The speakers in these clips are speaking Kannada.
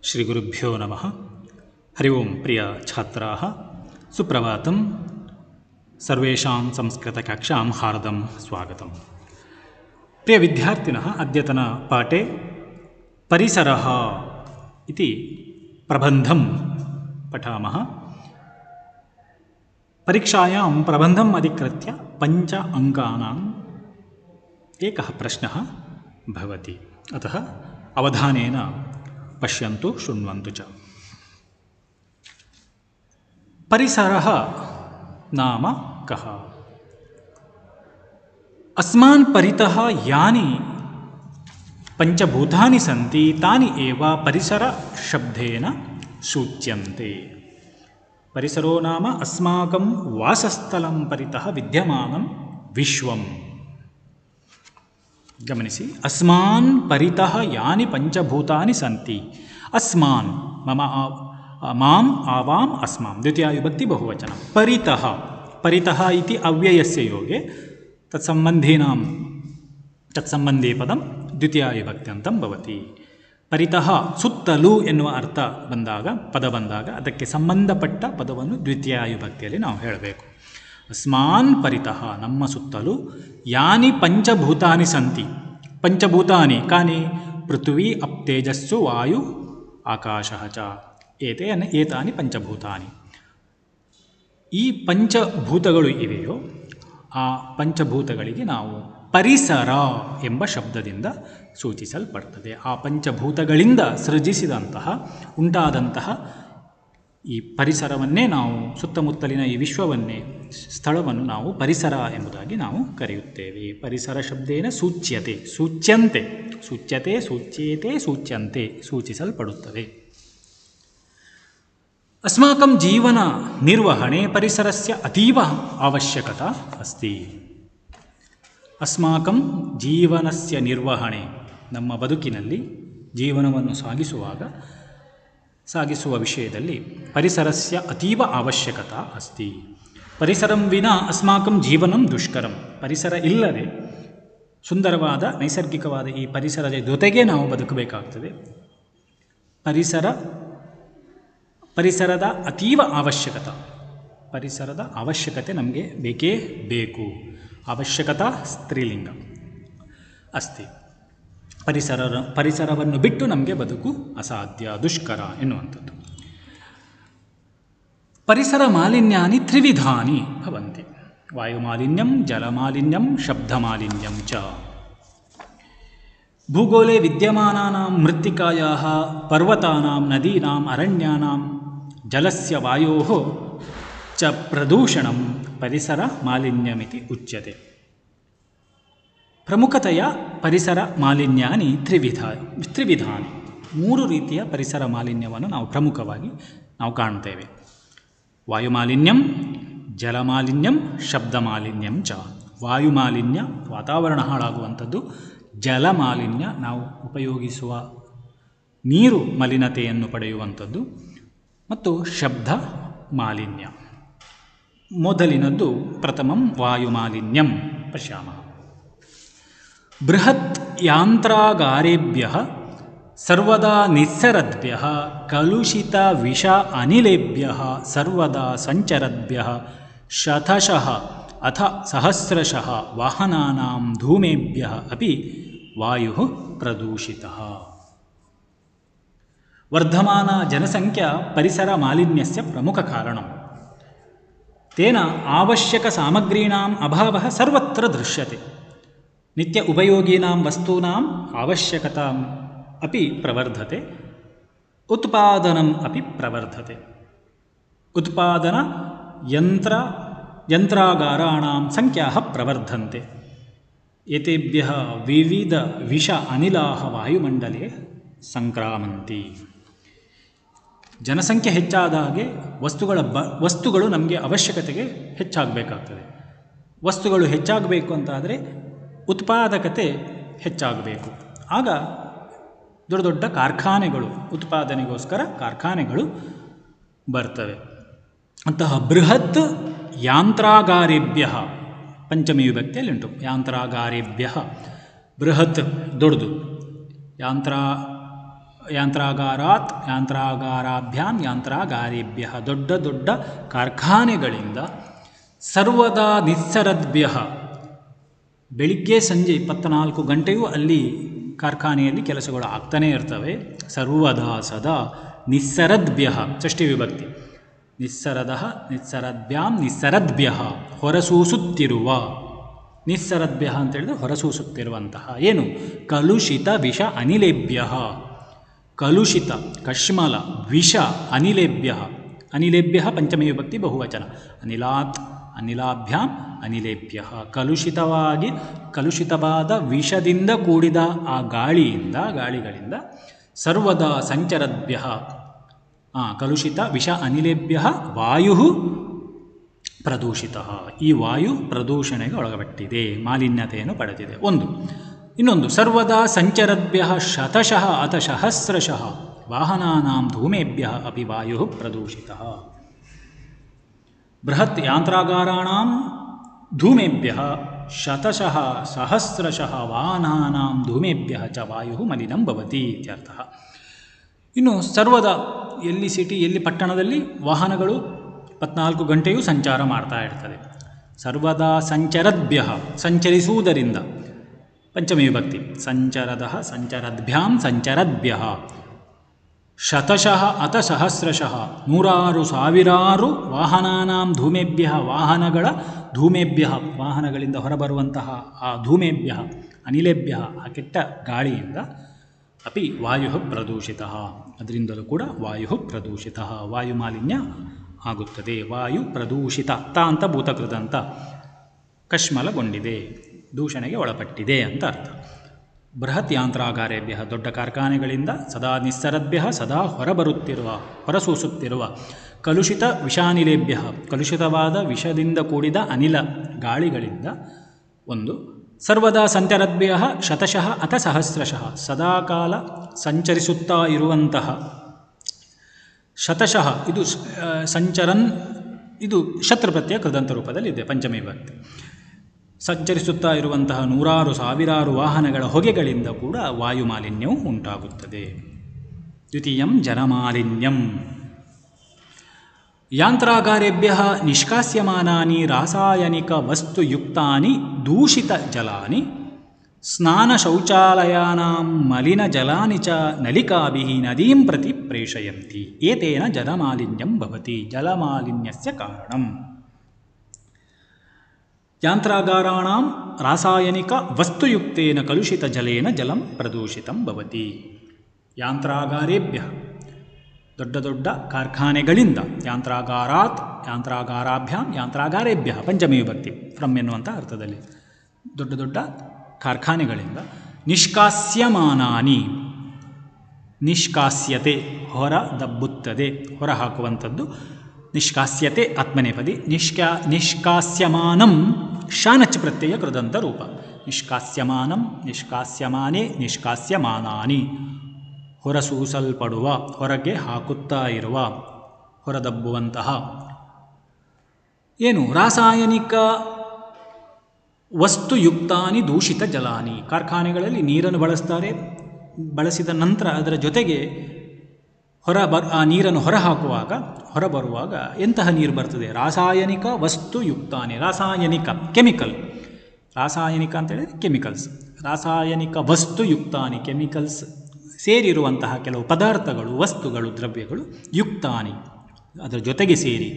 ಶ್ರೀಗುರುಭ್ಯೋ ನಮಃ. ಹರಿ ಓಂ. ಪ್ರಿಯ ಛಾತ್ರಾಃ ಸುಪ್ರಭಾತಂ. ಸರ್ವೇಷಾಂ ಸಂಸ್ಕೃತಕಕ್ಷಾಂ ಹಾರ್ದಂ ಸ್ವಾಗತಂ. ಪ್ರಿಯ ವಿದ್ಯಾರ್ಥಿನಃ, ಅದ್ಯತನ ಪಾಠೆ ಪರಿಸರಃ ಇತಿ ಪ್ರಬಂಧಂ ಪಠಾಮಃ. ಪರೀಕ್ಷಾಯಾಂ ಪ್ರಬಂಧಂ ಅಧಿಕೃತ್ಯ ಪಂಚ ಅಂಕಾನಾಂ एकः प्रश्नः भवति. अतः अवधानेन पश्यन्तु, शृण्वन्तु च. परिसरः नाम कः? अस्मान् परितः यानि पञ्चभूतानि सन्ति तानि एव परिसरशब्देन सूच्यन्ते. परिसरो नाम अस्माकं वासस्थलं परितः विद्यमानं विश्वम्. ಗಮನಿಸಿ, ಅಸ್ಮಾನ್ ಪರಿತಃ ಯಾನಿ ಪಂಚಭೂತಾನಿ ಸಂತಿ. ಅಸ್ಮಾನ್ ಮಮ ಮಾಂ ಆವಾಂ ಅಸ್ಮಾಂ ದ್ವಿತೀಯ ವಿಭಕ್ತಿ ಬಹುವಚನ. ಪರಿತಃ ಪರಿತಃ ಇತಿ ಅವ್ಯಯಸ್ಯ ಯೋಗೆ ತತ್ಸಂಬಂಧಿ ಪದಂ ದ್ವಿತೀಯ ವಿಭಕ್ತ್ಯಂತಂ ಭವತಿ. ಪರಿತಃ ಸುತ್ತಲೂ ಎನ್ನುವ ಅರ್ಥ ಪದ ಬಂದಾಗ ಅದಕ್ಕೆ ಸಂಬಂಧಪಟ್ಟ ಪದವನ್ನು ದ್ವಿತೀಯ ವಿಭಕ್ತಿಯಲ್ಲಿ ನಾವು ಹೇಳಬೇಕು. ಅಸ್ಮಾನ್ ಪರಿತಃ ನಮ್ಮ ಸುತ್ತಲೂ ಯಾನಿ ಪಂಚಭೂತಾನಿ ಸಂತಿ. ಪಂಚಭೂತಾನಿ ಕಾನಿ? ಪೃಥ್ವಿ ಅಪ್ ತೇಜಸ್ಸು ವಾಯು ಆಕಾಶಃ ಚ ಏತಾನಿ ಪಂಚಭೂತಾನಿ. ಈ ಪಂಚಭೂತಗಳು ಇವೆಯೋ ಆ ಪಂಚಭೂತಗಳಿಗೆ ನಾವು ಪರಿಸರ ಎಂಬ ಶಬ್ದದಿಂದ ಸೂಚಿಸಲ್ಪಡ್ತದೆ. ಆ ಪಂಚಭೂತಗಳಿಂದ ಉಂಟಾದಂತಹ ಈ ಪರಿಸರವನ್ನೇ ನಾವು, ಸುತ್ತಮುತ್ತಲಿನ ಈ ವಿಶ್ವವನ್ನೇ, ಸ್ಥಳವನ್ನು ನಾವು ಪರಿಸರ ಎಂಬುದಾಗಿ ನಾವು ಕರೆಯುತ್ತೇವೆ. ಪರಿಸರ ಶಬ್ದೇನ ಸೂಚ್ಯತೆ, ಸೂಚ್ಯಂತೆ, ಸೂಚ್ಯತೆ, ಸೂಚ್ಯೇತೆ, ಸೂಚ್ಯಂತೆ, ಸೂಚಿಸಲ್ಪಡುತ್ತದೆ. ಅಸ್ಮಾಕಂ ಜೀವನ ನಿರ್ವಹಣೆ ಪರಿಸರಸ್ಯ ಅತೀವ ಅವಶ್ಯಕತಾ ಅಸ್ತಿ. ಅಸ್ಮಾಕಂ ಜೀವನಸ್ಯ ನಿರ್ವಹಣೆ, ನಮ್ಮ ಬದುಕಿನಲ್ಲಿ ಜೀವನವನ್ನು ಸಾಗಿಸುವ ವಿಷಯದಲ್ಲಿ ಪರಿಸರಸ್ಯ ಅತೀವ ಅವಶ್ಯಕತಾ ಅಸ್ತಿ. ಪರಿಸರಂ ವಿನಾ ಅಸ್ಮಾಕಂ ಜೀವನಂ ದುಷ್ಕರಂ. ಪರಿಸರ ಇಲ್ಲದೆ ಸುಂದರವಾದ ನೈಸರ್ಗಿಕವಾದ ಈ ಪರಿಸರದ ಜೊತೆಗೆ ನಾವು ಬದುಕಬೇಕಾಗ್ತದೆ. ಪರಿಸರದ ಅತೀವ ಪರಿಸರದ ಅವಶ್ಯಕತೆ ನಮಗೆ ಬೇಕೇ ಬೇಕು. ಅವಶ್ಯಕತಾ ಸ್ತ್ರೀಲಿಂಗ ಅಸ್ತಿ. ಪರಿಸರವನ್ನು ಬಿಟ್ಟು ನಮಗೆ ಬದುಕು ಅಸಾಧ್ಯ, ದುಷ್ಕರ ಎನ್ನುವಂಥದ್ದು. ಪರಿಸರ ಮಾಲಿನ್ಯಾನಿ ತ್ರಿವಿಧಾನಿ ಭವಂತಿ. ವಾಯುಮಾಲಿನ್ಯಂ, ಜಲಮಾಲಿನ್ಯಂ, ಶಬ್ದಮಾಲಿನ್ಯಂ ಚ. ಭೂಗೋಳೆ ವಿದ್ಯಮಾನಾನಾಂ ಮೃತ್ತಿಕಾಯಾಃ ಪರ್ವತಾನಾಂ ನದೀನಾಂ ಅರಣ್ಯಾನಾಂ ಜಲಸ್ಯ ವಾಯೋಃ ಚ ಪ್ರದೂಷಣಂ ಪರಿಸರ ಮಾಲಿನ್ಯಮಿತಿ ಉಚ್ಯತೆ. ಪ್ರಮುಖತೆಯ ಪರಿಸರ ಮಾಲಿನ್ಯಾನಿ ತ್ರಿವಿಧಾನಿ. ಮೂರು ರೀತಿಯ ಪರಿಸರ ಮಾಲಿನ್ಯವನ್ನು ನಾವು ಪ್ರಮುಖವಾಗಿ ಕಾಣುತ್ತೇವೆ. ವಾಯುಮಾಲಿನ್ಯಂ, ಜಲಮಾಲಿನ್ಯಂ, ಶಬ್ದಮಾಲಿನ್ಯಂ ಚ. ವಾಯುಮಾಲಿನ್ಯ ವಾತಾವರಣ ಹಾಳಾಗುವಂಥದ್ದು. ಜಲಮಾಲಿನ್ಯ ನಾವು ಉಪಯೋಗಿಸುವ ನೀರು ಮಲಿನತೆಯನ್ನು ಪಡೆಯುವಂಥದ್ದು. ಮತ್ತು ಶಬ್ದ ಮಾಲಿನ್ಯ. ಮೊದಲಿನದ್ದು ಪ್ರಥಮಂ ವಾಯುಮಾಲಿನ್ಯಂ ಪಶ್ಯಾಮಃ. ಬೃಹತ್ ಯಾಂತ್ರಾಗಾರೇಭ್ಯಃ ಸರ್ವದಾ ನಿಸ್ಸರದ್ಭ್ಯಃ ಕಲುಷಿತ ವಿಷ ಅನಿಲೇಭ್ಯಃ ಸರ್ವದಾ ಸಂಚರದ್ಭ್ಯಃ ಶತಶಃ ಅಥ ಸಹಸ್ರಶಃ ವಾಹನಾನಾಂ ಧೂಮೇಭ್ಯಃ ಅಪಿ ವಾಯುಃ ಪ್ರದೂಷಿತಃ. ವರ್ಧಮಾನ ಜನಸಂಖ್ಯಾ ಪರಿಸರ ಮಾಲಿನ್ಯಸ್ಯ ಪ್ರಮುಖ ಕಾರಣಂ. ತೇನ ಅವಶ್ಯಕ ಸಾಮಗ್ರೀಣಾಂ ಅಭಾವಃ ಸರ್ವತ್ರ ದೃಶ್ಯತೆ. ನಿತ್ಯ ಉಪಯೋಗೀನಾಂ ವಸ್ತೂನಾಂ ಅವಶ್ಯಕತಾಂ ಅಪಿ ಪ್ರವರ್ಧತೆ, ಉತ್ಪಾದನಂ ಅಪಿ ಪ್ರವರ್ಧತೆ. ಉತ್ಪಾದನ ಯಂತ್ರಾಗಾರಾಣಾಂ ಸಂಖ್ಯಾಃ ಪ್ರವರ್ಧಂತೆ. ಏತೇಭ್ಯಃ ವಿವಿಧ ವಿಷ ಅನಿಲಾಃ ವಾಯುಮಂಡಲೇ ಸಂಕ್ರಾಮಂತಿ. ಜನಸಂಖ್ಯೆ ಹೆಚ್ಚಾದ ಹಾಗೆ ವಸ್ತುಗಳು ನಮಗೆ ಅವಶ್ಯಕತೆಗೆ ಹೆಚ್ಚಾಗಬೇಕಾಗ್ತದೆ. ವಸ್ತುಗಳು ಹೆಚ್ಚಾಗಬೇಕು ಅಂತಾದರೆ ಉತ್ಪಾದಕತೆ ಹೆಚ್ಚಾಗಬೇಕು. ಆಗ ದೊಡ್ಡ ದೊಡ್ಡ ಕಾರ್ಖಾನೆಗಳು, ಉತ್ಪಾದನೆಗೋಸ್ಕರ ಕಾರ್ಖಾನೆಗಳು ಬರ್ತವೆ. ಅಂತಹ ಬೃಹತ್ ಯಾಂತ್ರಾಗಾರೇಭ್ಯ ಪಂಚಮಿ ವಿಭಕ್ತಿಯಲ್ಲಿ ಉಂಟು. ಯಾಂತ್ರಾಗಾರೇಭ್ಯ ಬೃಹತ್ ದೊಡ್ಡದು, ಯಂತ್ರಾಗಾರಾತ್ ಯಂತ್ರಾಗಾರಾಭ್ಯಾಂ ಯಂತ್ರಾಗಾರೇಭ್ಯ, ದೊಡ್ಡ ದೊಡ್ಡ ಕಾರ್ಖಾನೆಗಳಿಂದ, ಸರ್ವದಾ ನಿಸ್ಸರದ್ಭ್ಯ, ಬೆಳಿಗ್ಗೆ ಸಂಜೆ 24 ಗಂಟೆಯೂ ಅಲ್ಲಿ ಕಾರ್ಖಾನೆಯಲ್ಲಿ ಕೆಲಸಗಳು ಆಗ್ತಾನೇ ಇರ್ತವೆ. ಸರ್ವದಾ ಸದಾ ನಿಸ್ಸರದ್ಭ್ಯ, ಷಷ್ಠಿ ವಿಭಕ್ತಿ, ನಿಸ್ಸರದ ನಿಸ್ಸರದ್ಭ್ಯಾಂ ನಿಸ್ಸರದ್ಭ್ಯ, ಹೊರಸೂಸುತ್ತಿರುವ, ನಿಸ್ಸರದ್ಭ್ಯ ಅಂತೇಳಿದ್ರೆ ಹೊರಸೂಸುತ್ತಿರುವಂತಹ ಏನು, ಕಲುಷಿತ ವಿಷ ಅನಿಲೇಭ್ಯ, ಕಲುಷಿತ ಕಶ್ಮಲ ವಿಷ ಅನಿಲೇಭ್ಯ, ಅನಿಲೇಭ್ಯ ಪಂಚಮಿ ವಿಭಕ್ತಿ ಬಹುವಚನ, ಅನಿಲಾತ್ ಅನಿಲಾಭ್ಯಾಂ ಅನಿಲೇಭ್ಯ, ಕಲುಷಿತವಾದ ವಿಷದಿಂದ ಕೂಡಿದ ಆ ಗಾಳಿಗಳಿಂದ, ಸರ್ವದಾ ಸಂಚರದ್ಭ್ಯ, ಕಲುಷಿತ ವಿಷ ಅನಿಲೇಭ್ಯ ವಾಯು ಪ್ರದೂಷಿತ, ಈ ವಾಯು ಪ್ರದೂಷಣೆಗೆ ಒಳಪಟ್ಟಿದೆ, ಮಾಲಿನ್ಯತೆಯನ್ನು ಪಡೆದಿದೆ. ಇನ್ನೊಂದು ಸರ್ವದಾ ಸಂಚರದ್ಭ್ಯ ಶತಶಃ ಅಥ ಸಹಸ್ರಶಃ ವಾಹನಾನಾಂ ಧೂಮೇಭ್ಯ ಅಪಿ ವಾಯು ಪ್ರದೂಷಿತ. ಬೃಹತ್ ಯಾಂತ್ರಾಗಾರಾಣಾಂ ಧೂಮೇಭ್ಯ ಶತಶಃ ಸಹಸ್ರಶಃ ವಾಹನಾನಾಂ ಧೂಮೇಭ್ಯ ಚ ವಾಯು ಮಲಿನಂ ಭವತಿ ಇತ್ಯರ್ಥಃ. ಇನ್ನು ಸರ್ವದಾ, ಎಲ್ಲಿ ಸಿಟಿ ಎಲ್ಲಿ ಪಟ್ಟಣದಲ್ಲಿ ವಾಹನಗಳು 24 ಗಂಟೆಯೂ ಸಂಚಾರ ಮಾಡ್ತಾ ಇರ್ತದೆ. ಸರ್ವದಾ ಸಂಚರದ್ಭ್ಯ, ಸಂಚರಿಸುವುದರಿಂದ, ಪಂಚಮಿ ವಿಭಕ್ತಿ, ಸಂಚರದ್ಭ್ಯಾಂ ಸಂಚರದ್ಭ್ಯ, ಶತಶಃ ಅಥ ಸಹಸ್ರಶಃ, ನೂರಾರು ಸಾವಿರಾರು, ವಾಹನಾನಾಂ ಧೂಮೇಭ್ಯ, ವಾಹನಗಳ ಧೂಮೇಭ್ಯ, ವಾಹನಗಳಿಂದ ಹೊರಬರುವಂತಹ ಆ ಧೂಮೇಭ್ಯ ಅನಿಲೇಭ್ಯ, ಆ ಕೆಟ್ಟ ಗಾಳಿಯಿಂದ, ಅಪಿ ವಾಯು ಪ್ರದೂಷಿತ, ಅದರಿಂದಲೂ ಕೂಡ ವಾಯು ಪ್ರದೂಷಿತ, ವಾಯು ಮಾಲಿನ್ಯ ಆಗುತ್ತದೆ. ವಾಯು ಪ್ರದೂಷಿತ, ಅಂತ ಭೂತಕೃತ, ಕಶ್ಮಲಗೊಂಡಿದೆ, ದೂಷಣೆಗೆ ಒಳಪಟ್ಟಿದೆ ಅಂತ ಅರ್ಥ. ಬೃಹತ್ ಯಾಂತ್ರಾಗಾರೇಭ್ಯ, ದೊಡ್ಡ ಕಾರ್ಖಾನೆಗಳಿಂದ, ಸದಾ ನಿಸ್ಸರದ್ಭ್ಯ, ಸದಾ ಹೊರಸೂಸುತ್ತಿರುವ, ಕಲುಷಿತ ವಿಷಾನಿಲೇಭ್ಯ, ಕಲುಷಿತವಾದ ವಿಷದಿಂದ ಕೂಡಿದ ಅನಿಲ ಗಾಳಿಗಳಿಂದ, ಸರ್ವದಾ ಸಂಚರದ್ಭ್ಯ ಶತಶಃ ಅಥ ಸಹಸ್ರಶಃ, ಸದಾಕಾಲ ಸಂಚರಿಸುತ್ತಾ ಇರುವಂತಹ, ಶತಶಃ ಇದು ಸಂಚರನ್, ಇದು ಶತ್ರುಪ್ರತ್ಯಯ ಕೃದಂತ ರೂಪದಲ್ಲಿದೆ, ಪಂಚಮಿ ವಿಭಕ್ತಿ. ಸಂಚರಿಸುತ್ತಾ ಇರುವಂತಹ ನೂರಾರು ಸಾವಿರಾರು ವಾಹನಗಳ ಹೊಗೆಗಳಿಂದ ಕೂಡ ವಾಯು ಮಾಲಿನ್ಯವು ಉಂಟಾಗುತ್ತದೆ. ದ್ವಿತೀಯಂ ಜನಮಾಲಿನ್ಯಂ. ಯಾಂತ್ರಾಗಾರೇಭ್ಯ ನಿಷ್ಕಾಸ್ಯಮಾನಾನಿ ರಾಸಾಯನಿಕ ವಸ್ತುಯುಕ್ತಾನಿ ದೂಷಿತ ಜಲಾನಿ ಸ್ನಾನ ಶೌಚಾಲಯಾನಾಂ ಮಲಿನ ಜಲಾನಿ ಚ ನಲಿಕಾಭಿಃ ನದೀಂ ಪ್ರತಿ ಪ್ರೇಷಯಂತಿ, ಏತೇನ ಜಲಮಾಲಿನ್ಯಂ ಭವತಿ, ಜಲಮಾಲಿನ್ಯಸ್ಯ ಕಾರಣಂ. ಯಾಂತ್ರಾಗಾರಾಣಾಂ ರಾಸಾಯನಿಕ ವಸ್ತುಯುಕ್ತೇನ ಕಲುಷಿತ ಜಲೇನ ಜಲಂ ಪ್ರದೂಷಿತಂ ಭವತಿ. ಯಾಂತ್ರಾಗಾರೇಭ್ಯ, ದೊಡ್ಡ ದೊಡ್ಡ ಕಾರ್ಖಾನೆಗಳಿಂದ, ಯಾಂತ್ರಾಗಾರಾತ್ ಯಾಂತ್ರಾಗಾರಾಭ್ಯಾಂ ಯಾಂತ್ರಾಗಾರೇಭ್ಯ ಪಂಚಮಿ ವಿಭಕ್ತಿ, ಫ್ರಮ್ ಎನ್ನುವಂಥ ಅರ್ಥದಲ್ಲಿ, ದೊಡ್ಡ ದೊಡ್ಡ ಕಾರ್ಖಾನೆಗಳಿಂದ, ನಿಷ್ಕಾಸ್ಯಮಾನಾನಿ, ನಿಷ್ಕಾಸ್ಯತೆ ಹೊರ ದಬ್ಬುತ್ತದೆ, ಹೊರ ಹಾಕುವಂಥದ್ದು, ನಿಷ್ಕಾಸ್ಯತೆ ಆತ್ಮನೇಪದಿ, ನಿಷ್ಕಾಸ್ಯಮಾನಂ ಶಾನಚ್ ಪ್ರತ್ಯಯ ಕೃದಂತ ರೂಪ, ನಿಷ್ಕಾಸ್ಯಮಾನಂ ನಿಷ್ಕಾಸ್ಯಮಾನೇ ನಿಷ್ಕಾಸ್ಯಮಾನಾನಿ, ಹೊರಸೂಸಲ್ಪಡುವ, ಹೊರಗೆ ಹಾಕುತ್ತಾ ಇರುವ, ಹೊರದಬ್ಬುವಂತಹ ಏನು, ರಾಸಾಯನಿಕ ವಸ್ತುಯುಕ್ತಾನಿ ದೂಷಿತ ಜಲಾನಿ, ಕಾರ್ಖಾನೆಗಳಲ್ಲಿ ನೀರನ್ನು ಬಳಸ್ತಾರೆ, ಬಳಸಿದ ನಂತರ ಅದರ ಜೊತೆಗೆ ಆ ನೀರನ್ನು ಹೊರಬರುವಾಗ ಎಂತಹ ನೀರು ಬರ್ತದೆ, ರಾಸಾಯನಿಕ ವಸ್ತುಯುಕ್ತಾನಿ, ರಾಸಾಯನಿಕ ಕೆಮಿಕಲ್, ರಾಸಾಯನಿಕ ಅಂತೇಳಿದರೆ ಕೆಮಿಕಲ್ಸ್, ರಾಸಾಯನಿಕ ವಸ್ತುಯುಕ್ತಾನಿ ಕೆಮಿಕಲ್ಸ್ ಸೇರಿರುವಂತಹ ಕೆಲವು ಪದಾರ್ಥಗಳು, ವಸ್ತುಗಳು, ದ್ರವ್ಯಗಳು, ಯುಕ್ತಾನಿ ಅದರ ಜೊತೆಗೆ ಸೇರಿ,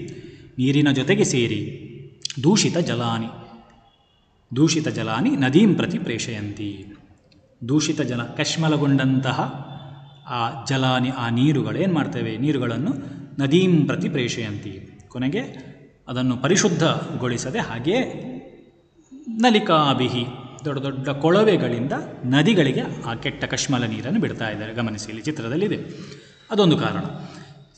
ನೀರಿನ ಜೊತೆಗೆ ಸೇರಿ, ದೂಷಿತ ಜಲಾನಿ ನದೀಂ ಪ್ರತಿ ಪ್ರೇಷಯಂತಿ, ದೂಷಿತ ಜಲ ಕಶ್ಮಲಗೊಂಡಂತಹ ಆ ಜಲಾನಿ, ಆ ನೀರುಗಳು ಏನು ಮಾಡ್ತೇವೆ, ನೀರುಗಳನ್ನು ನದೀಂ ಪ್ರತಿ ಪ್ರೇಷಯಂತಿ, ಕೊನೆಗೆ ಅದನ್ನು ಪರಿಶುದ್ಧಗೊಳಿಸದೆ ಹಾಗೆಯೇ ನಲಿಕಾಭಿಹಿ, ದೊಡ್ಡ ದೊಡ್ಡ ಕೊಳವೆಗಳಿಂದ ನದಿಗಳಿಗೆ ಆ ಕೆಟ್ಟ ಕಶ್ಮಲ ನೀರನ್ನು ಬಿಡ್ತಾ ಇದ್ದಾರೆ. ಗಮನಿಸಿ, ಇಲ್ಲಿ ಚಿತ್ರದಲ್ಲಿದೆ, ಅದೊಂದು ಕಾರಣ.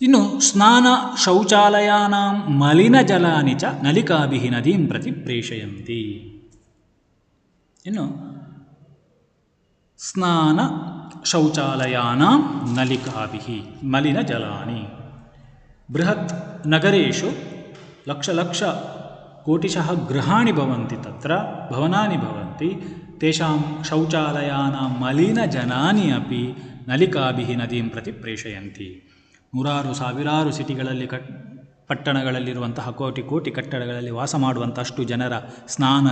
ಇನ್ನು ಸ್ನಾನ ಶೌಚಾಲಯಾನಾಂ ಮಲಿನ ಜಲಾನಿ ಚ ನಲಿಕಾಭಿಹಿ ನದೀಂ ಪ್ರತಿ ಪ್ರೇಷಯಂತಿ. ಇನ್ನು ಸ್ನಾನ ಶೌಚಾಲಯಾನಾಂ ನಲಿಕಾಭಿಹಿ ಮಲಿನ ಜಲಾನಿ. ಬೃಹತ್ ನಗರೇಶು ಲಕ್ಷ ಲಕ್ಷ ಕೋಟಿಶಃ ಗೃಹಾಣಿ ಭವಂತಿ, ತತ್ರ ಭವನಾನಿ ಭವಂತಿ, ತೇಷಾಂ ಶೌಚಾಲಯಾನಾಂ ಮಲಿನ ಜನಾನಿ ಅಪಿ ನಲಿಕಾಭಿ ನದೀಂ ಪ್ರತಿ ಪ್ರೇಷಯಂತಿ. ನೂರಾರು ಸಾವಿರಾರು ಸಿಟಿಗಳಲ್ಲಿ ಪಟ್ಟಣಗಳಲ್ಲಿರುವಂತಹ ಕೋಟಿ ಕೋಟಿ ಕಟ್ಟಡಗಳಲ್ಲಿ ವಾಸ ಮಾಡುವಂಥಷ್ಟು ಜನರ ಸ್ನಾನ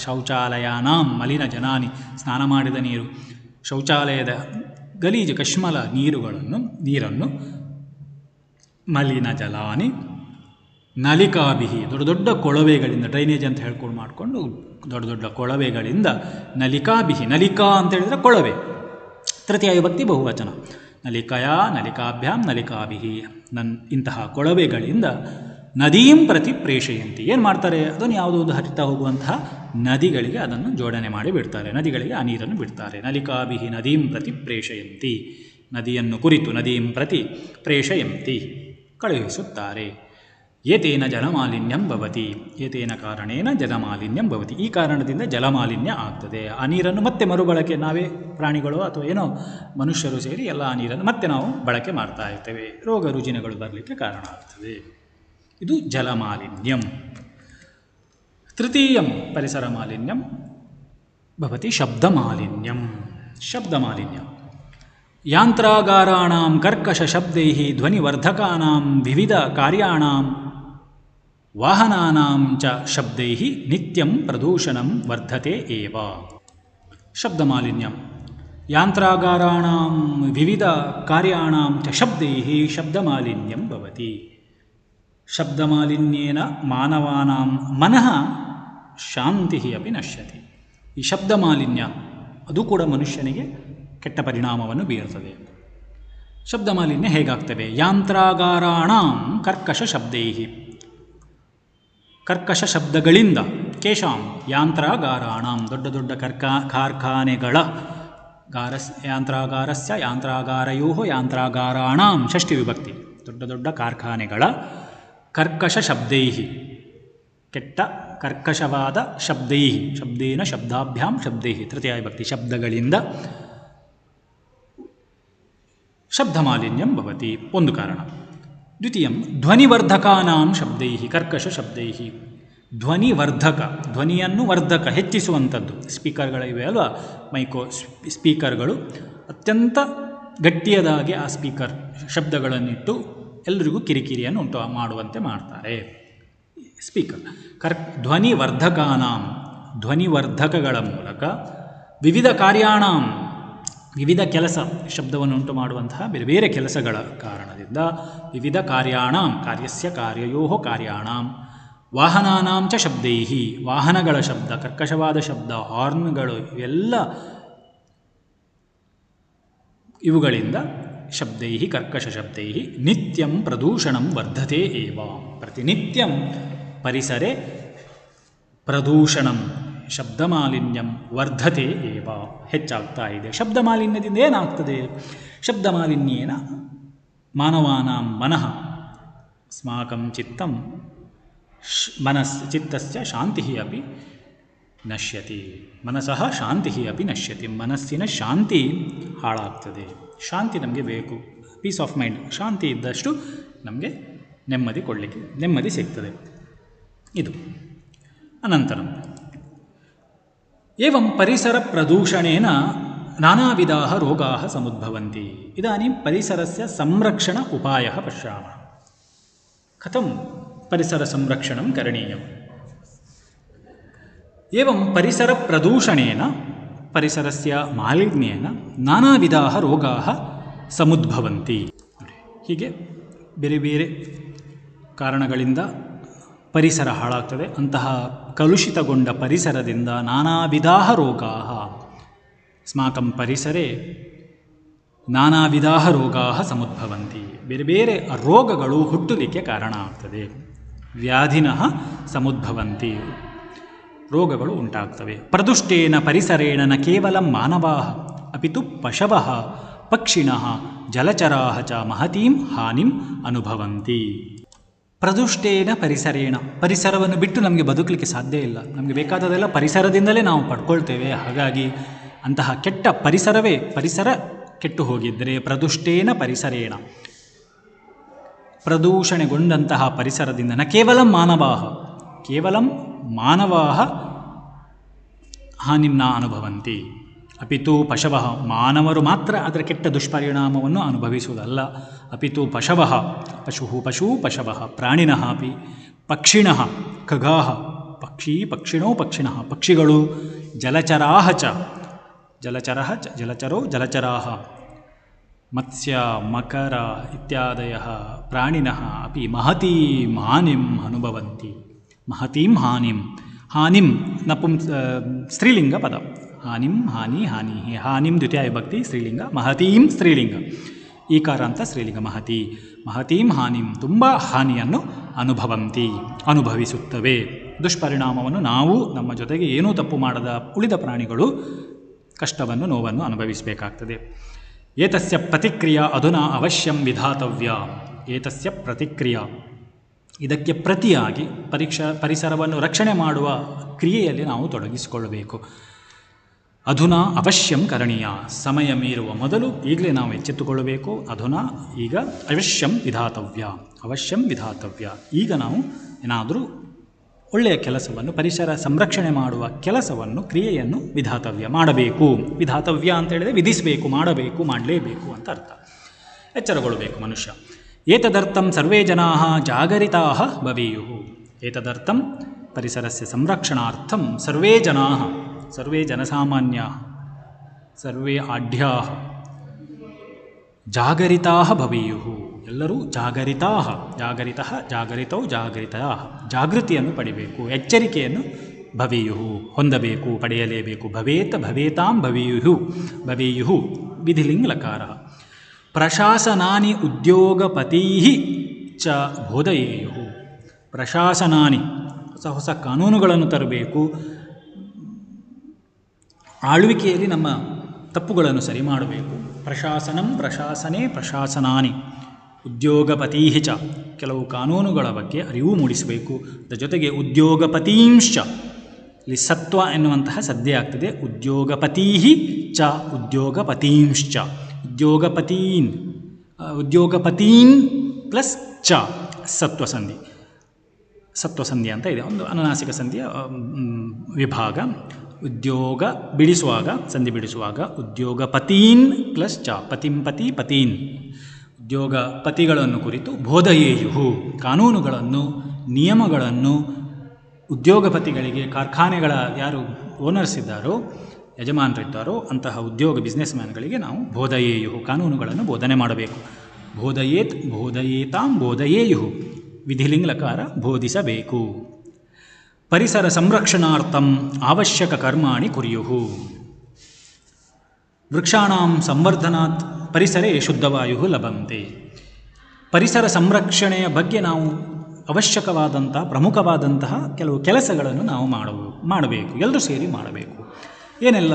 ಶೌಚಾಲಯಾನಾಂ ಮಲಿನ ಜನಾನಿ, ಸ್ನಾನ ಮಾಡಿದ ನೀರು, ಶೌಚಾಲಯದ ಗಲೀಜು ಕಶ್ಮಲ ನೀರನ್ನು ಮಲಿನ ಜಲಾನಿ ನಲಿಕಾಭಿಹಿ, ದೊಡ್ಡ ದೊಡ್ಡ ಕೊಳವೆಗಳಿಂದ, ಡ್ರೈನೇಜ್ ಅಂತ ಹೇಳ್ಕೊಂಡು ಮಾಡಿಕೊಂಡು ದೊಡ್ಡ ದೊಡ್ಡ ಕೊಳವೆಗಳಿಂದ, ನಲಿಕಾಭಿಹಿ, ನಲಿಕಾ ಅಂತ ಹೇಳಿದರೆ ಕೊಳವೆ, ತೃತೀಯ ವಿಭಕ್ತಿ ಬಹುವಚನ, ನಲಿಕಯಾ ನಲಿಕಾಭ್ಯಾಂ ನಲಿಕಾಭಿಹಿ, ಇಂತಹ ಕೊಳವೆಗಳಿಂದ ನದೀಂ ಪ್ರತಿ ಪ್ರೇಷಯಂತಿ, ಏನು ಮಾಡ್ತಾರೆ, ಅದನ್ನು ಯಾವುದೋ ಒಂದು ಹರಿತಾ ಹೋಗುವಂತಹ ನದಿಗಳಿಗೆ ಅದನ್ನು ಜೋಡಣೆ ಮಾಡಿ ಬಿಡ್ತಾರೆ, ನದಿಗಳಿಗೆ ಆ ನೀರನ್ನು ಬಿಡ್ತಾರೆ. ನಲಿಕಾಭಿಹಿ ನದೀಂ ಪ್ರತಿ ಪ್ರೇಷಯಂತಿ, ನದಿಯನ್ನು ಕುರಿತು, ನದೀಂ ಪ್ರತಿ ಪ್ರೇಷಯಂತಿ, ಕಳುಹಿಸುತ್ತಾರೆ. ಏತೇನ ಜಲಮಾಲಿನ್ಯಂ ಭವತಿ, ಏತೇನ ಕಾರಣೇನ ಜಲಮಾಲಿನ್ಯಂ ಭವತಿ, ಈ ಕಾರಣದಿಂದ ಜಲಮಾಲಿನ್ಯ ಆಗ್ತದೆ. ಆ ನೀರನ್ನು ಮತ್ತೆ ಮರುಬಳಕೆ, ನಾವೇ ಪ್ರಾಣಿಗಳು ಅಥವಾ ಏನೋ ಮನುಷ್ಯರು ಸೇರಿ ಎಲ್ಲ ಆ ನೀರನ್ನು ಮತ್ತೆ ನಾವು ಬಳಕೆ ಮಾಡ್ತಾ ಇರ್ತೇವೆ, ರೋಗ ರುಜಿನಗಳು ಬರಲಿಕ್ಕೆ ಕಾರಣ ಆಗ್ತದೆ. ಇದು ಜಲಮಾಲಿನ್ಯಂ. ತೃತೀಯಂ ಪರಿಸರ ಮಾಲಿನ್ಯಂ ಭವತಿ ಶಬ್ದಮಾಲಿನ್ಯಂ. ಶಬ್ದಮಾಲಿನ್ಯ ಯಾಂತ್ರಾಗಾರಾಣಾಂ ಕರ್ಕಶ ಶಬ್ದೈಃ ಧ್ವನಿವರ್ಧಕಾನಾಂ ವಿವಿಧ ಕಾರ್ಯಾಣಾಂ ವಾಹನಾನಾಂ ಚ ಶಬ್ದೈಃ ನಿತ್ಯಂ ಪ್ರದೂಷಣಂ ವರ್ಧತೆ ಏವ. ಶಬ್ದಮಾಲಿನ್ಯಂ ಯಾಂತ್ರಾಗಾರಾಣಾಂ ವಿವಿಧ ಕಾರ್ಯಾಣಾಂ ಚ ಶಬ್ದೈಃ ಶಬ್ದಮಾಲಿನ್ಯಂ ಭವತಿ. ಶಬ್ದಮಾಲಿನ್ಯೇನ ಮಾನವಾನಾಂ ಮನಃ ಶಾಂತಿಃ ಅಪಿ ನಶ್ಯತಿ. ಈ ಶಬ್ದಮಾಲಿನ್ಯ ಅದು ಕೂಡ ಮನುಷ್ಯನಿಗೆ ಕೆಟ್ಟ ಪರಿಣಾಮವನ್ನು ಬೀರುತ್ತದೆ. ಶಬ್ದಮಾಲಿನ್ಯ ಹೇಗಾಗ್ತವೆ? ಯಾಂತ್ರಾಗಾರಾಣಾಂ ಕರ್ಕಶ ಶಬ್ದೈಃ, ಕರ್ಕಶ ಶಬ್ದಗಳಿಂದ, ಕೇಶಾಂ ಯಾಂತ್ರಾಗಾರಾಣಾಂ, ದೊಡ್ಡ ದೊಡ್ಡ ಕಾರ್ಖಾನೆಗಳ, ಯಾಂತ್ರಾಗಾರಸ್ಯ ಯಾಂತ್ರಾಗಾರಯೋ ಯಾಂತ್ರಾಗಾರಾಣಾಂ ಷಷ್ಠಿ ವಿಭಕ್ತಿ, ದೊಡ್ಡ ದೊಡ್ಡ ಕಾರ್ಖಾನೆಗಳ ಕರ್ಕಶ ಶಬ್ದೈಃ, ಕೆಟ್ಟ ಕರ್ಕಶವಾದ ಶಬ್ದೈಃ, ಶಬ್ದೇನ ಶಬ್ದಾಭ್ಯಾಂ ಶಬ್ದೈಃ ತೃತೀಯ ವಿಭಕ್ತಿ, ಶಬ್ದಗಳಿಂದ ಶಬ್ದಮಾಲಿನ್ಯಂ ಭವತಿ, ಒಂದು ಕಾರಣ. ದ್ವಿತೀಯಂ ಧ್ವನಿವರ್ಧಕಾನಾಂ ಶಬ್ದೈಃ ಕರ್ಕಶ ಶಬ್ದೈಃ. ಧ್ವನಿವರ್ಧಕ, ಧ್ವನಿಯನ್ನು ವರ್ಧಕ, ಹೆಚ್ಚಿಸುವಂಥದ್ದು. ಸ್ಪೀಕರ್ಗಳಿವೆ ಅಲ್ವಾ, ಸ್ಪೀಕರ್ಗಳು ಅತ್ಯಂತ ಗಟ್ಟಿಯದಾಗಿ ಆ ಸ್ಪೀಕರ್ ಶಬ್ದಗಳನ್ನಿಟ್ಟು ಎಲ್ಲರಿಗೂ ಕಿರಿಕಿರಿಯನ್ನು ಉಂಟು ಮಾಡುವಂತೆ ಮಾಡ್ತಾರೆ. ಸ್ಪೀಕರ್ ಧ್ವನಿವರ್ಧಕಾನಾಂ, ಧ್ವನಿವರ್ಧಕಗಳ ಮೂಲಕ ವಿವಿಧ ಕಾರ್ಯಾಣಾಂ, ವಿವಿಧ ಕೆಲಸ, ಶಬ್ದವನ್ನು ಉಂಟು ಮಾಡುವಂತಹ ಬೇರೆ ಬೇರೆ ಕೆಲಸಗಳ ಕಾರಣದಿಂದ, ವಿವಿಧ ಕಾರ್ಯಾಣಾಂ, ಕಾರ್ಯಸ್ಯ ಕಾರ್ಯಯೋ ಕಾರ್ಯಾಣಾಂ, ವಾಹನಾನಾಂ ಚ ಶಬ್ದೈಃ, ವಾಹನಗಳ ಶಬ್ದ, ಕರ್ಕಶವಾದ ಶಬ್ದ, ಹಾರ್ನ್ಗಳು, ಇವುಗಳಿಂದ ಶಬ್ದೈಃ ಕರ್ಕಶ ಶಬ್ದೈಃ ನಿತ್ಯಂ ಪ್ರದೂಷಣಂ ವರ್ಧತೆ ಏವ. ಪ್ರತಿನಿತ್ಯಂ ಪರಿಸರೆ ಪ್ರದೂಷಣಂ ಶಬ್ದಮಾಲಿನ್ಯಂ ವರ್ಧತೆ ಏವ, ಹೆಚ್ಚಾಗ್ತಾ ಇದೆ. ಶಬ್ದಮಾಲಿನ್ಯದಿಂದ ಏನಾಗ್ತದೆ? ಶಬ್ದಮಾಲಿನ್ಯೇನ ಮಾನವಾನಾಂ ಮನಃ, ಅಸ್ಮಾಕಂ ಚಿತ್ತಂ ಚಿತ್ತಸ್ಯ ಶಾಂತಿಃ ಅಪಿ ನಶ್ಯತಿ, ಮನಸಃ ಶಾಂತಿಃ ಅಪಿ ನಶ್ಯತಿ, ಮನಸ್ಸಿನ ಶಾಂತಿ ಹಾಳಾಗ್ತದೆ. ಶಾಂತಿ ನಮಗೆ ಬೇಕು, ಪೀಸ್ ಆಫ್ ಮೈಂಡ್, ಶಾಂತಿ ಇದ್ದಷ್ಟು ನಮಗೆ ನೆಮ್ಮದಿ ಸಿಗ್ತದೆ. ಇದು ಅನಂತರ ಏವಂ ಪರಿಸರ ಪ್ರದೂಷಣೇನ ನಾನಾವಿಧಾಃ ರೋಗಾಃ ಸಮುದ್ಭವಂತಿ. ಇದಾनीं ಪರಿಸರಸ್ಯ ಸಂರಕ್ಷಣ ಉಪಾಯಃ ಪಶ್ಯಾಮಃ. ಕಥಂ ಪರಿಸರ ಸಂರಕ್ಷಣಂ ಕರಣೀಯಂ? ಏವಂ ಪರಿಸರ ಪ್ರದೂಷಣೇನ, ಪರಿಸರಸ್ಯ ಮಾಲಿನ್ಯೇನ ನಾನಾವಿಧಾಃ ರೋಗಾಃ ಸಮುದ್ಭವಂತಿ. ಹೀಗೆ ಬೇರೆ ಬೇರೆ ಕಾರಣಗಳಿಂದ ಪರಿಸರ ಹಾಳಾಗ್ತದೆ. ಅಂತಹ ಕಲುಷಿತಗೊಂಡ ಪರಿಸರದಿಂದ ನಾನಾ ವಿಧಾಃ ರೋಗಾಃ, ಅಸ್ಮಾಕಂ ಪರಿಸರೆ ನಾನಾ ವಿಧಾಃ ರೋಗಾಃ ಸಮುದ್ಭವಂತಿ, ಬೇರೆ ಬೇರೆ ರೋಗಗಳು ಹುಟ್ಟಲಿಕ್ಕೆ ಕಾರಣ ಆಗ್ತದೆ. ವ್ಯಾಧಿನಃ ಸಮುದ್ಭವಂತಿ, ರೋಗಗಳು ಉಂಟಾಗ್ತವೆ. ಪ್ರದುಷ್ಟೇನ ಪರಿಸರೇಣ ನ ಕೇವಲ ಮಾನವಾಃ ಅಪಿತು ಪಶವಃ ಪಕ್ಷಿಣಃ ಜಲಚರಾಃ ಚ ಮಹತೀಂ ಹಾನಿಂ ಅನುಭವಂತಿ. ಪ್ರದುಷ್ಟೇನ ಪರಿಸರೇಣ, ಪರಿಸರವನ್ನು ಬಿಟ್ಟು ನಮಗೆ ಬದುಕಲಿಕ್ಕೆ ಸಾಧ್ಯ ಇಲ್ಲ. ನಮಗೆ ಬೇಕಾದದೆಲ್ಲ ಪರಿಸರದಿಂದಲೇ ನಾವು ಪಡ್ಕೊಳ್ತೇವೆ. ಹಾಗಾಗಿ ಅಂತಹ ಕೆಟ್ಟ ಪರಿಸರ ಕೆಟ್ಟು ಹೋಗಿದ್ದರೆ, ಪ್ರದುಷ್ಟೇನ ಪರಿಸರೇಣ, ಪ್ರದೂಷಣೆಗೊಂಡಂತಹ ಪರಿಸರದಿಂದ, ನ ಕೇವಲ ಮಾನವಾಃ ಹಾನಿಂ ನ ಅನುಭವಂತಿ, ಅಪಿತು ಪಶವಃ, ಮಾನವರು ಮಾತ್ರ ಅದರ ಕೆಟ್ಟ ದುಷ್ಪರಿಣಾಮವನ್ನು ಅನುಭವಿಸುವುದಲ್ಲ. ಅಪಿತು ಪಶವಃ, ಪಶು ಪಶವಃ, ಪ್ರಾಣಿನಃ ಅಪಿ, ಪಕ್ಷಿಣಃ, ಖಗಾಃ, ಪಕ್ಷಿಣೋ ಪಕ್ಷಿಣಃ, ಪಕ್ಷಿಗಳು, ಜಲಚರಾಃ ಚ, ಜಲಚರಾಃ, ಮತ್ಸ್ಯ ಮಕರ ಇತ್ಯಾದಯಃ ಪ್ರಾಣಿನಃ ಅಪಿ ಮಹತೀಂ ಹಾನಿಂ ಅನುಭವಂತಿ. ಮಹತೀಂ ಹಾನಿಂ ಸ್ತ್ರೀಲಿಂಗ ಪದ. ಹಾನಿಂ ದ್ವಿತೀಯ ವಿಭಕ್ತಿ ಸ್ತ್ರೀಲಿಂಗ, ಮಹತೀಂ ಸ್ತ್ರೀಲಿಂಗ, ಈಕಾರ ಅಂತ ಸ್ತ್ರೀಲಿಂಗ. ಮಹತೀಂ ಹಾನಿಂ, ತುಂಬ ಹಾನಿಯನ್ನು ಅನುಭವಿಸುತ್ತವೆ. ದುಷ್ಪರಿಣಾಮವನ್ನು ನಾವು ನಮ್ಮ ಜೊತೆಗೆ ಏನೂ ತಪ್ಪು ಮಾಡದ ಉಳಿದ ಪ್ರಾಣಿಗಳು ಕಷ್ಟವನ್ನು ನೋವನ್ನು ಅನುಭವಿಸಬೇಕಾಗ್ತದೆ. ಏತಸ್ಯ ಪ್ರತಿಕ್ರಿಯಾ ಅಧುನಾ ಅವಶ್ಯಂ ವಿಧಾತವ್ಯ. ಏತಸ್ಯ ಪ್ರತಿಕ್ರಿಯಾ, ಇದಕ್ಕೆ ಪ್ರತಿಯಾಗಿ ಪರಿಸರವನ್ನು ರಕ್ಷಣೆ ಮಾಡುವ ಕ್ರಿಯೆಯಲ್ಲಿ ನಾವು ತೊಡಗಿಸಿಕೊಳ್ಳಬೇಕು. ಅಧುನಾ ಅವಶ್ಯಂ ಕರಣೀಯ, ಸಮಯ ಮೀರುವ ಮೊದಲು ಈಗಲೇ ನಾವು ಎಚ್ಚೆತ್ತುಕೊಳ್ಳಬೇಕು. ಅಧುನಾ, ಈಗ, ಅವಶ್ಯಂ ವಿಧಾತವ್ಯ, ಈಗ ನಾವು ಏನಾದರೂ ಒಳ್ಳೆಯ ಕೆಲಸವನ್ನು, ಪರಿಸರ ಸಂರಕ್ಷಣೆ ಮಾಡುವ ಕೆಲಸವನ್ನು, ಕ್ರಿಯೆಯನ್ನು ಮಾಡಬೇಕು. ವಿಧಾತವ್ಯ ಅಂತ ಹೇಳಿದರೆ ವಿಧಿಸಬೇಕು, ಮಾಡಲೇಬೇಕು ಅಂತ ಅರ್ಥ. ಎಚ್ಚರಗೊಳ್ಳಬೇಕು ಮನುಷ್ಯ. ಏತದರ್ಥಂ ಸರ್ವೇ ಜನಾಃ ಜಾಗರಿತಾಃ ಭವೇಯುಃ. ಏತದರ್ಥಂ ಪರಿಸರಸ್ಯ ಸಂರಕ್ಷಣಾರ್ಥಂ ಸರ್ವೇ ಜನಾಃ, ಸರ್ವೇ ಜನಸಾಮಾನ್ಯಾಃ, ಸರ್ವೇ ಆಢ್ಯಾಃ ಜಾಗರಿತಾಃ ಭವೇಯುಃ. ಎಲ್ಲರೂ ಜಾಗರಿತಃ ಜಾಗೃತಿಯನ್ನು ಪಡಿಬೇಕು, ಎಚ್ಚರಿಕೆಯನ್ನು ಹೊಂದಬೇಕು, ಪಡೆಯಲೇಬೇಕು. ಭವೇತಾಂ ಭವೇಯುಃ ವಿಧಿಲಿಂಗ ಲಕಾರ. ಪ್ರಶಾಸನಾನಿ ಉದ್ಯೋಗಪತೀಃ ಚ ಬೋಧಯೇಯುಃ. ಪ್ರಶಾಸನಾನಿ, ಹೊಸ ಕಾನೂನುಗಳನ್ನು ತರಬೇಕು. ಆಳ್ವಿಕೆಯಲ್ಲಿ ನಮ್ಮ ತಪ್ಪುಗಳನ್ನು ಸರಿ ಮಾಡಬೇಕು. ಪ್ರಶಾಸನಾನಿ ಉದ್ಯೋಗಪತೀಃ ಚ, ಕೆಲವು ಕಾನೂನುಗಳ ಬಗ್ಗೆ ಅರಿವು ಮೂಡಿಸಬೇಕು. ಅದರ ಜೊತೆಗೆ ಉದ್ಯೋಗಪತೀಂಶ್ಚ, ಇಲ್ಲಿ ಸತ್ವ ಎನ್ನುವಂತಹ ಸದ್ಯ ಆಗ್ತದೆ. ಉದ್ಯೋಗಪತೀಃ ಚ ಉದ್ಯೋಗಪತೀಂಶ್ಚ, ಉದ್ಯೋಗಪತೀನ್ ಪ್ಲಸ್ ಚ ಸತ್ವಸಂಧಿ ಅಂತ ಇದೆ, ಒಂದು ಅನುನಾಸಿಕ ಸಂಧಿಯ ವಿಭಾಗ. ಉದ್ಯೋಗ ಬಿಡಿಸುವಾಗ, ಸಂಧಿ ಬಿಡಿಸುವಾಗ ಉದ್ಯೋಗಪತೀನ್ ಪ್ಲಸ್ ಚ, ಪತೀನ್, ಉದ್ಯೋಗ ಪತಿಗಳನ್ನು ಕುರಿತು ಬೋಧಯೇಯುಹು, ಕಾನೂನುಗಳನ್ನು, ನಿಯಮಗಳನ್ನು ಉದ್ಯೋಗಪತಿಗಳಿಗೆ, ಕಾರ್ಖಾನೆಗಳ ಯಾರು ಓನರ್ಸ್ ಇದ್ದಾರೋ, ಯಜಮಾನರಿದ್ದಾರೋ ಅಂತಹ ಬಿಸ್ನೆಸ್ ಮ್ಯಾನ್ಗಳಿಗೆ ನಾವು ಬೋಧಯೇಯುಹು, ಕಾನೂನುಗಳನ್ನು ಬೋಧನೆ ಮಾಡಬೇಕು. ಬೋಧಯೇಯುಹು ವಿಧಿಲಿಂಗ ಲಕಾರ, ಬೋಧಿಸಬೇಕು. ಪರಿಸರ ಸಂರಕ್ಷಣಾರ್ಥಂ ಅವಶ್ಯಕ ಕರ್ಮಾಣಿ ಕುರ್ಯುಹು. ವೃಕ್ಷಾಣಾಂ ಸಂವರ್ಧನಾತ್ ಪರಿಸರೇ ಶುದ್ಧವಾಯು ಲಭಂತೆ. ಪರಿಸರ ಸಂರಕ್ಷಣೆಯ ಬಗ್ಗೆ ನಾವು ಅವಶ್ಯಕವಾದಂತಹ, ಪ್ರಮುಖವಾದಂತಹ ಕೆಲವು ಕೆಲಸಗಳನ್ನು ನಾವು ಮಾಡಬೇಕು, ಎಲ್ಲರೂ ಸೇರಿ ಮಾಡಬೇಕು. ಏನೆಲ್ಲ?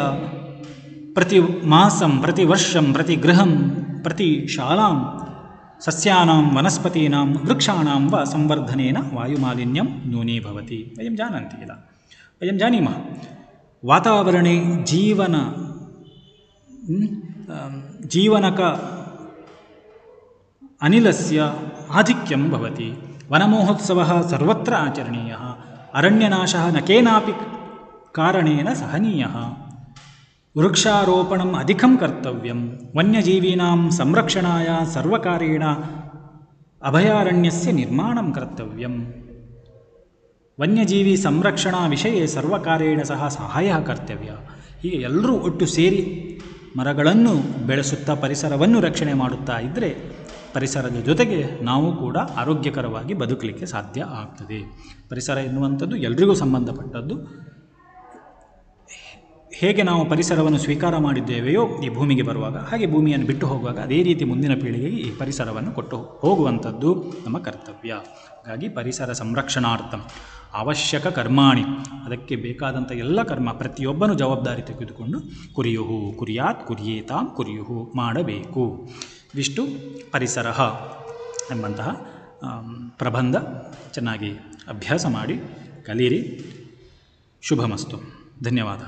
ಪ್ರತಿ ಮಾಸಂ, ಪ್ರತಿ ವರ್ಷಂ, ಪ್ರತಿ ಗೃಹಂ, ಪ್ರತಿ ಶಾಲಾಂ ಸಸ್ಯಾನಾಂ ವನಸ್ಪತೀನಾಂ ವೃಕ್ಷಾಣಾಂ ವ ಸಂವರ್ಧನೇನ ವಾಯುಮಾಲಿನ್ಯಂ ನ್ಯೂನೀಭವತಿ. ವಯಂ ಜಾನೀಮಃ ವಾತಾವರಣೆ ಜೀವನಕ ಅನಿಲಸ್ಯ ಆಧಿಕ್ಯಂ ಭವತಿ. ವನಮಹೋತ್ಸವಃ ಸರ್ವತ್ರ ಆಚರಣೀಯಃ. ಅರಣ್ಯನಾಶಃ ನ ಕೇನಾಪಿ ಕಾರಣೇನ ಸಹನೀಯಃ. ವೃಕ್ಷಾರೋಪಣಂ ಅಧಿಕಂ ಕರ್ತವ್ಯಂ. ವನ್ಯಜೀವೀನಾಂ ಸಂರಕ್ಷಣಾಯ ಸರ್ವಕಾರೇಣ ಅಭಯಾರಣ್ಯಸ್ಯ ನಿರ್ಮಾಣಂ ಕರ್ತವ್ಯಂ. ವನ್ಯಜೀವಿ ಸಂರಕ್ಷಣಾ ವಿಷಯೇ ಸರ್ವಕಾರೇಣ ಸಹ ಸಹಾಯ ಕರ್ತವ್ಯ. ಹೀಗೆ ಎಲ್ಲರೂ ಒಟ್ಟು ಸೇರಿ ಮರಗಳನ್ನು ಬೆಳೆಸುತ್ತಾ ಪರಿಸರವನ್ನು ರಕ್ಷಣೆ ಮಾಡುತ್ತಾ ಇದ್ದರೆ ಪರಿಸರದ ಜೊತೆಗೆ ನಾವು ಕೂಡ ಆರೋಗ್ಯಕರವಾಗಿ ಬದುಕಲಿಕ್ಕೆ ಸಾಧ್ಯ ಆಗ್ತದೆ. ಪರಿಸರ ಎನ್ನುವಂಥದ್ದು ಎಲ್ರಿಗೂ ಸಂಬಂಧಪಟ್ಟದ್ದು. ಹೇಗೆ ನಾವು ಪರಿಸರವನ್ನು ಸ್ವೀಕಾರ ಮಾಡಿದ್ದೇವೆಯೋ ಈ ಭೂಮಿಗೆ ಬರುವಾಗ, ಹಾಗೆ ಭೂಮಿಯನ್ನು ಬಿಟ್ಟು ಹೋಗುವಾಗ ಅದೇ ರೀತಿ ಮುಂದಿನ ಪೀಳಿಗೆಗೆ ಈ ಪರಿಸರವನ್ನು ಕೊಟ್ಟು ಹೋಗುವಂಥದ್ದು ನಮ್ಮ ಕರ್ತವ್ಯ. ಹಾಗಾಗಿ ಪರಿಸರ ಸಂರಕ್ಷಣಾರ್ಥಂ ಅವಶ್ಯಕ ಕರ್ಮಾಣಿ, ಅದಕ್ಕೆ ಬೇಕಾದಂಥ ಎಲ್ಲ ಕರ್ಮ ಪ್ರತಿಯೊಬ್ಬನೂ ಜವಾಬ್ದಾರಿ ತೆಗೆದುಕೊಂಡು ಕುರ್ಯುಹು ಮಾಡಬೇಕು. ಇವಿಷ್ಟು ಪರಿಸರ ಎಂಬಂತಹ ಪ್ರಬಂಧ. ಚೆನ್ನಾಗಿ ಅಭ್ಯಾಸ ಮಾಡಿ ಕಲಿಯಿರಿ. ಶುಭಮಸ್ತು. ಧನ್ಯವಾದ.